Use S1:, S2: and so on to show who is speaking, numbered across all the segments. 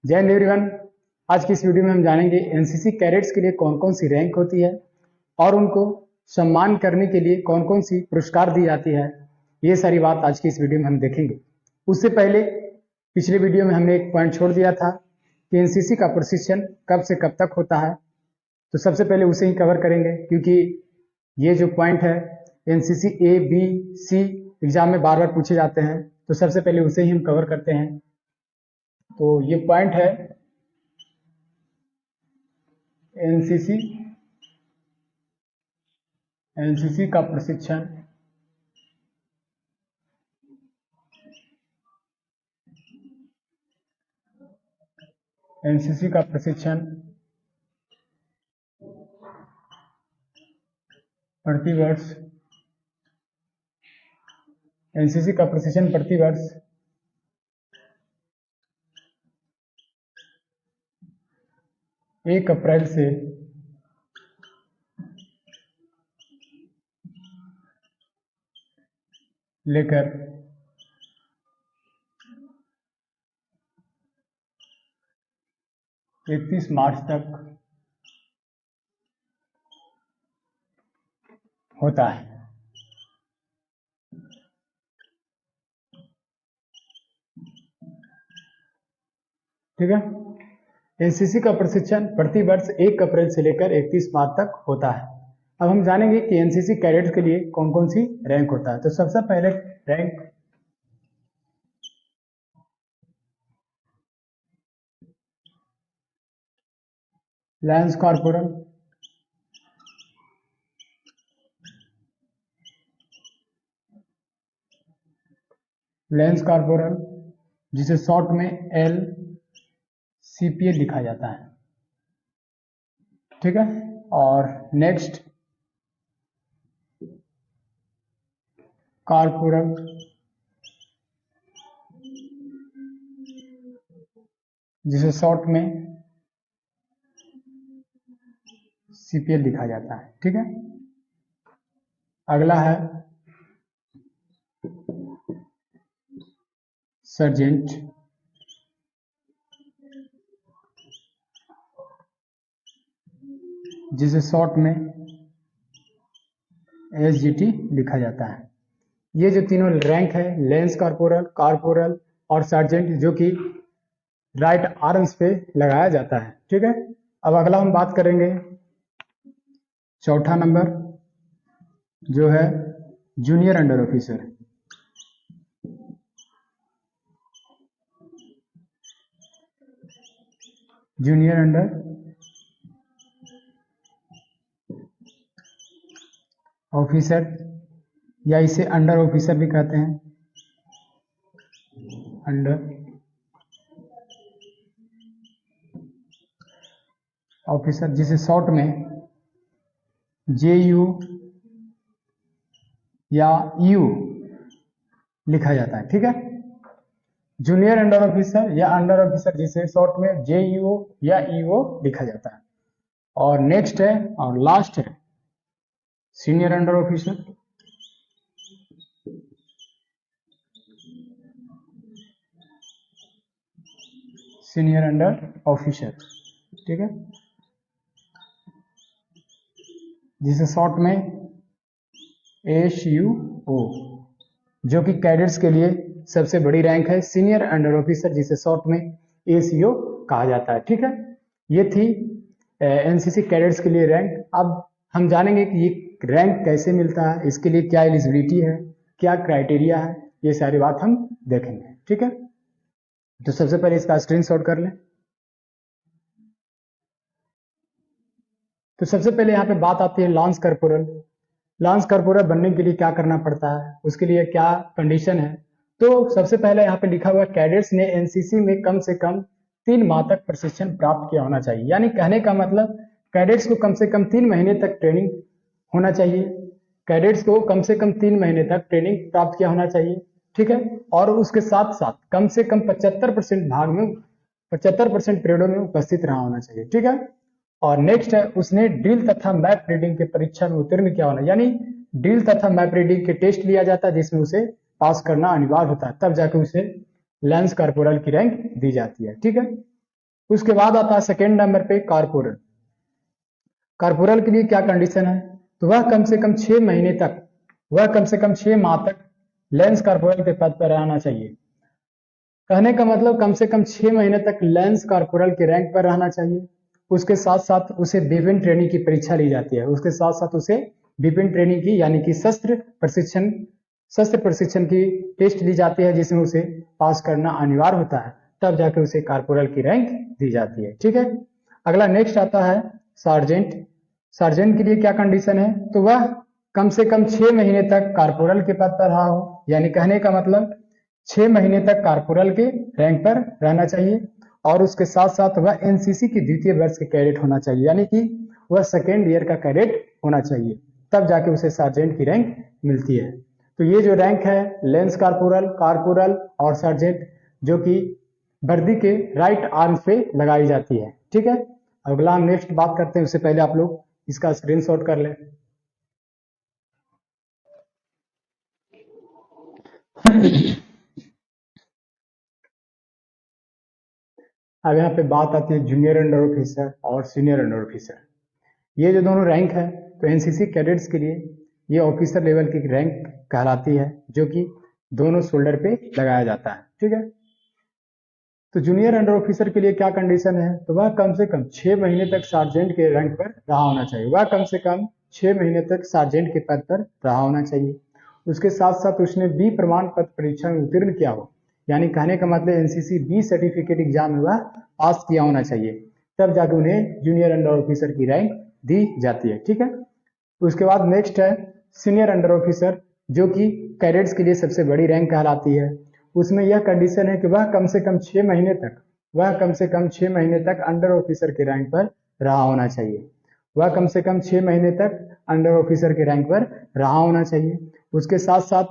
S1: जय हिंद एवरीवन। आज की इस वीडियो में हम जानेंगे एनसीसी कैडेट्स के लिए कौन कौन सी रैंक होती है और उनको सम्मान करने के लिए कौन कौन सी पुरस्कार दी जाती है। ये सारी बात आज की इस वीडियो में हम देखेंगे। उससे पहले पिछले वीडियो में हमने एक पॉइंट छोड़ दिया था कि एनसीसी का प्रशिक्षण कब से कब तक होता है, तो सबसे पहले उसे ही कवर करेंगे क्योंकि ये जो पॉइंट है NCC A B C exam में बार बार पूछे जाते हैं, तो सबसे पहले उसे ही हम कवर करते हैं। तो ये पॉइंट है एनसीसी एनसीसी का प्रशिक्षण एनसीसी का प्रशिक्षण प्रतिवर्ष एनसीसी का प्रशिक्षण प्रतिवर्ष 1 अप्रैल से लेकर 31 मार्च तक होता है। ठीक है, एनसीसी का प्रशिक्षण प्रति वर्ष 1 अप्रैल से लेकर 31 मार्च तक होता है। अब हम जानेंगे कि एनसीसी कैडेट्स के लिए कौन कौन सी रैंक होता है। तो सबसे पहले rank lens corporal, lens corporal जिसे शॉर्ट में एल सीपीए लिखा जाता है। ठीक है, और नेक्स्ट कॉर्पोरल जिसे शॉर्ट में सीपीएल लिखा जाता है। ठीक है, अगला है सर्जेंट जिसे शॉर्ट में एसजीटी लिखा जाता है। ये जो तीनों रैंक है लेंस कॉर्पोरल, कॉर्पोरल और सर्जेंट, जो कि राइट आर्म्स पे लगाया जाता है। ठीक है, अब अगला हम बात करेंगे चौथा नंबर जो है junior under officer. Junior under officer या इसे अंडर ऑफिसर भी कहते हैं, अंडर ऑफिसर जिसे शॉर्ट में जेयू या यू लिखा जाता है। ठीक है, जूनियर अंडर ऑफिसर या अंडर ऑफिसर जिसे शॉर्ट में जेयू या ईओ लिखा जाता है। और नेक्स्ट है और लास्ट है senior under officer, senior under officer. ठीक है, जिसे शॉर्ट में एसयूओ, जो कि कैडेट्स के लिए सबसे बड़ी रैंक है, सीनियर अंडर ऑफिसर जिसे शॉर्ट में एसीओ कहा जाता है। ठीक है, ये थी एनसीसी कैडेट्स के लिए रैंक। अब हम जानेंगे कि ये रैंक कैसे मिलता है, इसके लिए क्या एलिजिबिलिटी है, क्या क्राइटेरिया है, ये सारी बात हम देखेंगे। ठीक है, तो सबसे पहले इसका स्क्रीनशॉट कर लें। तो सबसे पहले यहाँ पे बात आती है लांस कॉर्पोरल। लांस कॉर्पोरल बनने के लिए क्या करना पड़ता है, उसके लिए क्या कंडीशन है। तो सबसे पहले यहाँ पे लिखा हुआ कैडेट्स ने एनसीसी में कम से कम 3 माह तक प्रशिक्षण प्राप्त किया होना चाहिए। यानी कहने का मतलब कैडेट्स को कम से कम 3 महीने तक ट्रेनिंग होना चाहिए। कैडेट्स को कम से कम 3 महीने तक ट्रेनिंग प्राप्त किया होना चाहिए। ठीक है, और उसके साथ साथ कम से कम 75% भाग में 75% पीरियडों में उपस्थित रहा होना चाहिए। ठीक है, और नेक्स्ट है उसने ड्रिल तथा मैप रीडिंग के परीक्षा में उत्तीर्ण किया होना, यानी ड्रिल तथा मैप रीडिंग के टेस्ट लिया जाता है जिसमें उसे पास करना अनिवार्य होता है, तब जाके उसे लैंस कॉर्पोरल की रैंक दी जाती है। ठीक है, उसके बाद आता है सेकेंड नंबर पे कारपोरल। कारपोरल के लिए क्या कंडीशन है, तो वह कम से कम 6 महीने तक, वह कम से कम 6 माह तक लेंस कारपोरल के पद पर रहना चाहिए। कहने का मतलब कम से कम 6 महीने तक लेंस कारपोरल के रैंक पर रहना चाहिए। उसके साथ साथ उसे विपिन ट्रेनिंग की परीक्षा ली जाती है, उसके साथ साथ उसे विपिन ट्रेनिंग की यानी कि शस्त्र प्रशिक्षण की टेस्ट ली जाती है, जिसमें उसे पास करना अनिवार्य होता है, तब जाकर उसे कारपोरल की रैंक दी जाती है। ठीक है, अगला नेक्स्ट आता है सार्जेंट। सार्जेंट के लिए क्या कंडीशन है, तो वह कम से कम 6 महीने तक कारपोरल के पद पर रहा हो, यानी कहने का मतलब 6 महीने तक कारपोरल के रैंक पर रहना चाहिए, और उसके साथ साथ वह एनसीसी की द्वितीय वर्ष के कैडेट होना चाहिए, यानी कि वह सेकेंड ईयर का कैडेट होना चाहिए, तब जाके उसे सार्जेंट की रैंक मिलती है। तो ये जो रैंक है लेंस कारपोरल, कारपोरल और सार्जेंट, जो कि वर्दी के राइट आर्म पे लगाई जाती है। ठीक है, अगला हम नेक्स्ट बात करते हैं, उससे पहले आप लोग इसका स्क्रीनशॉट कर लें। अब यहाँ पे बात आती है जूनियर अंडर ऑफिसर और सीनियर अंडर ऑफिसर। ये जो दोनों रैंक है, तो एनसीसी कैडेट्स के लिए ये ऑफिसर लेवल की रैंक कहलाती है, जो कि दोनों शोल्डर पे लगाया जाता है। ठीक है, तो जूनियर अंडर ऑफिसर के लिए क्या कंडीशन है, तो वह कम से कम 6 महीने तक सार्जेंट के रैंक पर रहा होना चाहिए, वह कम से कम 6 महीने तक सार्जेंट के पद पर रहा होना चाहिए। उसके साथ साथ उसने बी प्रमाण पत्र परीक्षा में उत्तीर्ण किया हो, यानी कहने का मतलब एनसीसी बी सर्टिफिकेट एग्जाम में वह पास किया होना चाहिए, तब जाकर उन्हें जूनियर अंडर ऑफिसर की रैंक दी जाती है। ठीक है, उसके बाद नेक्स्ट है सीनियर अंडर ऑफिसर, जो कि कैडेट्स के लिए सबसे बड़ी रैंक कहलाती है। उसमें यह कंडीशन है कि वह कम से कम 6 महीने तक, वह कम से कम 6 महीने तक अंडर ऑफिसर के रैंक पर रहा होना चाहिए, वह कम से कम 6 महीने तक अंडर ऑफिसर के रैंक पर रहा होना चाहिए। उसके साथ साथ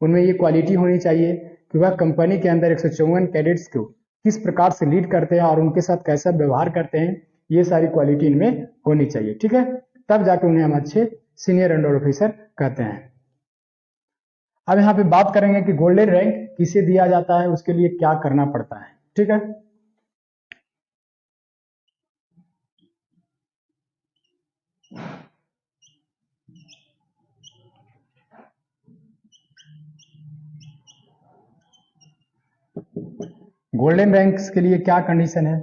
S1: उनमें ये क्वालिटी होनी चाहिए कि वह कंपनी के अंदर 154 कैडेट्स को किस प्रकार से लीड करते हैं और उनके साथ कैसा व्यवहार करते हैं, ये सारी क्वालिटी इनमें होनी चाहिए। ठीक है, तब जाके उन्हें हम अच्छे सीनियर अंडर ऑफिसर कहते हैं। अब यहाँ पे बात करेंगे कि गोल्डन रैंक किसे दिया जाता है, उसके लिए क्या करना पड़ता है। ठीक है, गोल्डन रैंक्स के लिए क्या कंडीशन है,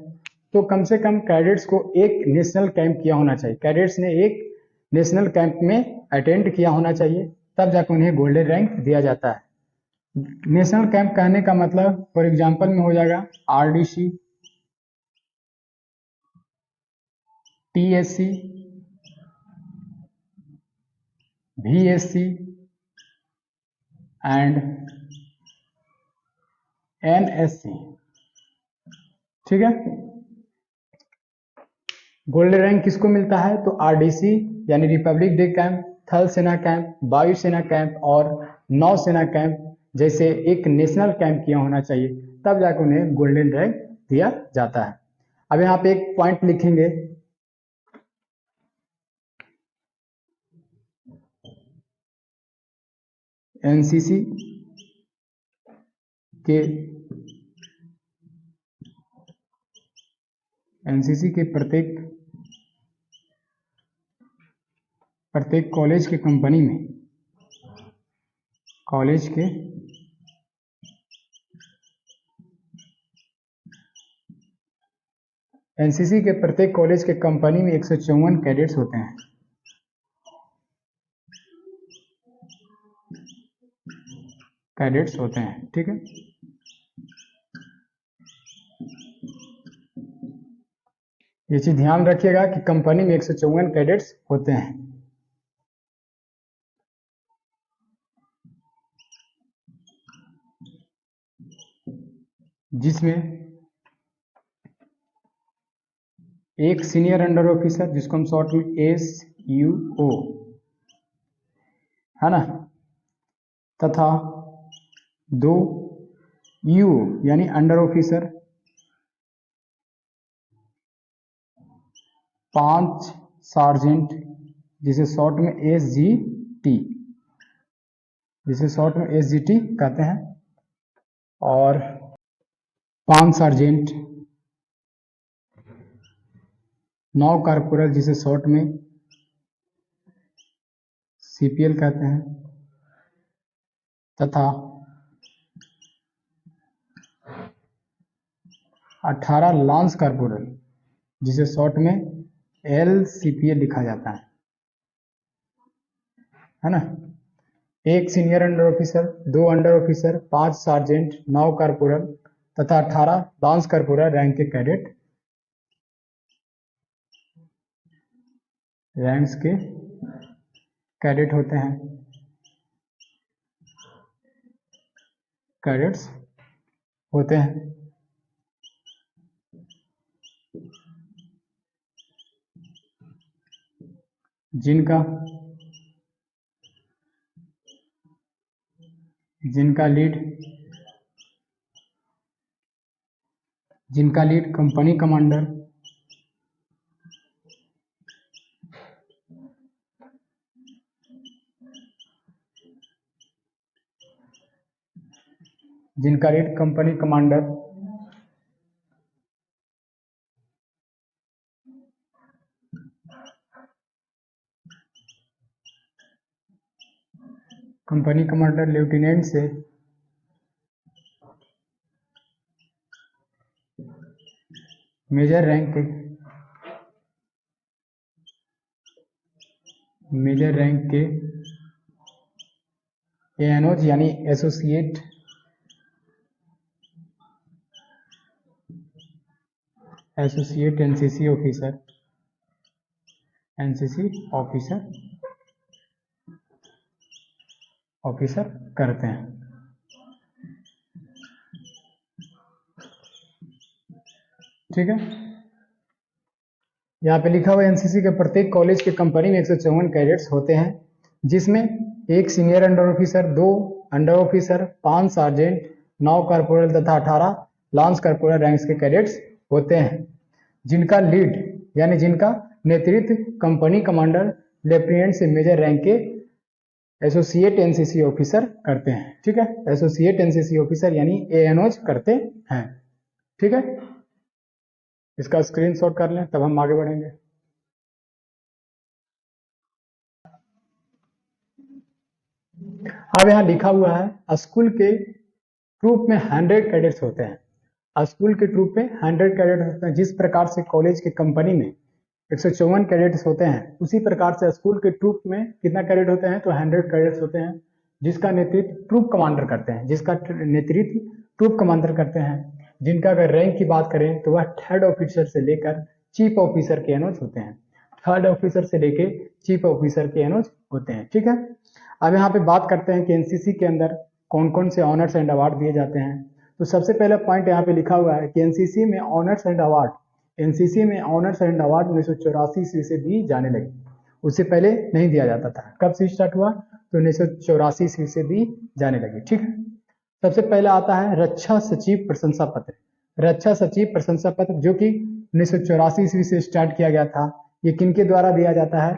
S1: तो कम से कम कैडेट्स को एक नेशनल कैंप किया होना चाहिए, कैडेट्स ने एक नेशनल कैंप में अटेंड किया होना चाहिए, तब जाकर उन्हें गोल्डन रैंक दिया जाता है। नेशनल कैंप कहने का मतलब फॉर एग्जांपल में हो जाएगा RDC, TSC, VSC and NSC। ठीक है, गोल्डन रैंक किसको मिलता है, तो आरडीसी यानी रिपब्लिक डे कैंप, थल सेना कैंप, वायुसेना कैंप और नौसेना कैंप जैसे एक नेशनल कैंप किया होना चाहिए, तब जाकर उन्हें गोल्डन रैंक दिया जाता है। अब यहाँ पे एक पॉइंट लिखेंगे, एनसीसी के प्रत्येक कॉलेज के कंपनी में, कॉलेज के एनसीसी के प्रत्येक कॉलेज के कंपनी में 154 कैडेट्स होते हैं। कैडेट्स होते हैं। ठीक है, ये चीज ध्यान रखिएगा कि कंपनी में 154 कैडेट्स होते हैं। जिसमें एक सीनियर अंडर ऑफिसर, जिसको हम शॉर्ट में SUO है ना, तथा 2 UO यानी अंडर ऑफिसर, 5 सार्जेंट जिसे शॉर्ट में SGT कहते हैं, और 5 सार्जेंट नाउ कॉर्पोरल जिसे शॉर्ट में CPL कहते हैं, तथा 18 लांस कॉर्पोरल जिसे शॉर्ट में LCPL लिखा जाता है ना। 1 senior under officer, 2 under officer, 5 sergeant, 9 corporal तथा 18 लांस कॉर्पोरल रैंक के कैडेट होते हैं, कैडेट्स होते हैं। जिनका lead company commander, company commander lieutenant से मेजर रैंक के ANOs यानी एसोसिएट NCC ऑफिसर करते हैं। ठीक है, यहाँ पे लिखा हुआ एनसीसी के प्रत्येक कॉलेज के कंपनी में 154 कैडेट्स होते हैं, जिसमें 1 senior under officer, 2 under officer, 5 sergeant, 9 corporal तथा 18 लांस कॉर्पोरल रैंक्स के कैडेट्स होते हैं, जिनका लीड यानी जिनका नेतृत्व कंपनी कमांडर लेफ्टिनेंट से मेजर रैंक के एसोसिएट एनसीसी ऑफिसर करते हैं। ठीक है, एसोसिएट एनसीसी ऑफिसर यानी ANOs करते हैं। ठीक है, इसका स्क्रीनशॉट कर लें, तब हम आगे बढ़ेंगे। अब यहाँ लिखा हुआ है स्कूल के ट्रूप में 100 कैडेट्स होते हैं। स्कूल के ट्रूप में 100 कैडेट्स होते हैं। जिस प्रकार से कॉलेज की कंपनी में 154 कैडेट्स होते हैं, उसी प्रकार से स्कूल के ट्रूप में कितना कैडेट होते हैं, तो 100 कैडेट्स होते हैं, जिसका नेतृत्व ट्रूप कमांडर करते हैं। जिनका अगर रैंक की बात करें तो वह 3rd ऑफिसर से लेकर चीफ ऑफिसर के ANOs होते हैं। 3rd ऑफिसर से लेके चीफ ऑफिसर के ANOs होते हैं। ठीक है, अब यहाँ पे बात करते हैं कि एनसीसी के अंदर कौन कौन से ऑनर्स एंड अवार्ड दिए जाते हैं। तो सबसे पहला पॉइंट यहाँ पे लिखा हुआ है कि एनसीसी में ऑनर्स एंड अवार्ड 1984 ईस्वी से दी जाने लगी। उससे पहले नहीं दिया जाता था। कब से स्टार्ट हुआ, तो 1984 ईस्वी से दी जाने लगी। ठीक है, सबसे पहला आता है रक्षा सचिव प्रशंसा पत्र। रक्षा सचिव प्रशंसा पत्र जो कि 1984 ईस्वी से स्टार्ट किया गया था। ये किनके द्वारा दिया जाता है,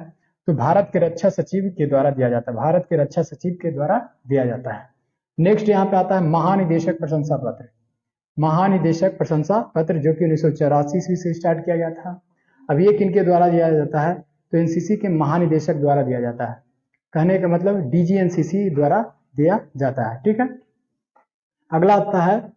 S1: तो भारत के रक्षा सचिव के द्वारा दिया जाता है। भारत के रक्षा सचिव के द्वारा दिया जाता है। नेक्स्ट यहाँ पे आता है महानिदेशक प्रशंसा पत्र। महानिदेशक प्रशंसा पत्र जो कि 1984 ईस्वी से स्टार्ट किया गया था। अब ये किनके द्वारा दिया जाता है, तो एनसीसी के महानिदेशक द्वारा दिया जाता है। कहने का मतलब DG एनसीसी द्वारा दिया जाता है। ठीक है, अगला आता है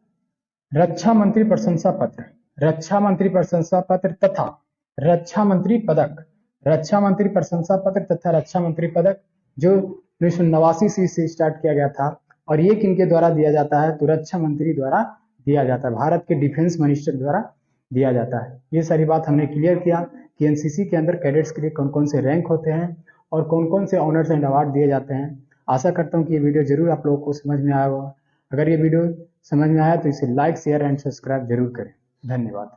S1: रक्षा मंत्री प्रशंसा पत्र। रक्षा मंत्री प्रशंसा पत्र तथा रक्षा मंत्री पदक। रक्षा मंत्री प्रशंसा पत्र तथा रक्षा मंत्री पदक जो 1989 ईस्वी से स्टार्ट किया गया था। और ये किनके द्वारा दिया जाता है, तो रक्षा मंत्री द्वारा दिया जाता है। भारत के डिफेंस मिनिस्टर द्वारा दिया जाता है। ये सारी बात हमने क्लियर किया कि एनसीसी के अंदर कैडेट्स के लिए कौन कौन से रैंक होते हैं और कौन कौन से ऑनर्स एंड अवार्ड दिए जाते हैं। आशा करता हूँ कि ये वीडियो जरूर आप लोगों को समझ में आया होगा। अगर ये वीडियो समझ में आया तो इसे लाइक, शेयर एंड सब्सक्राइब जरूर करें। धन्यवाद।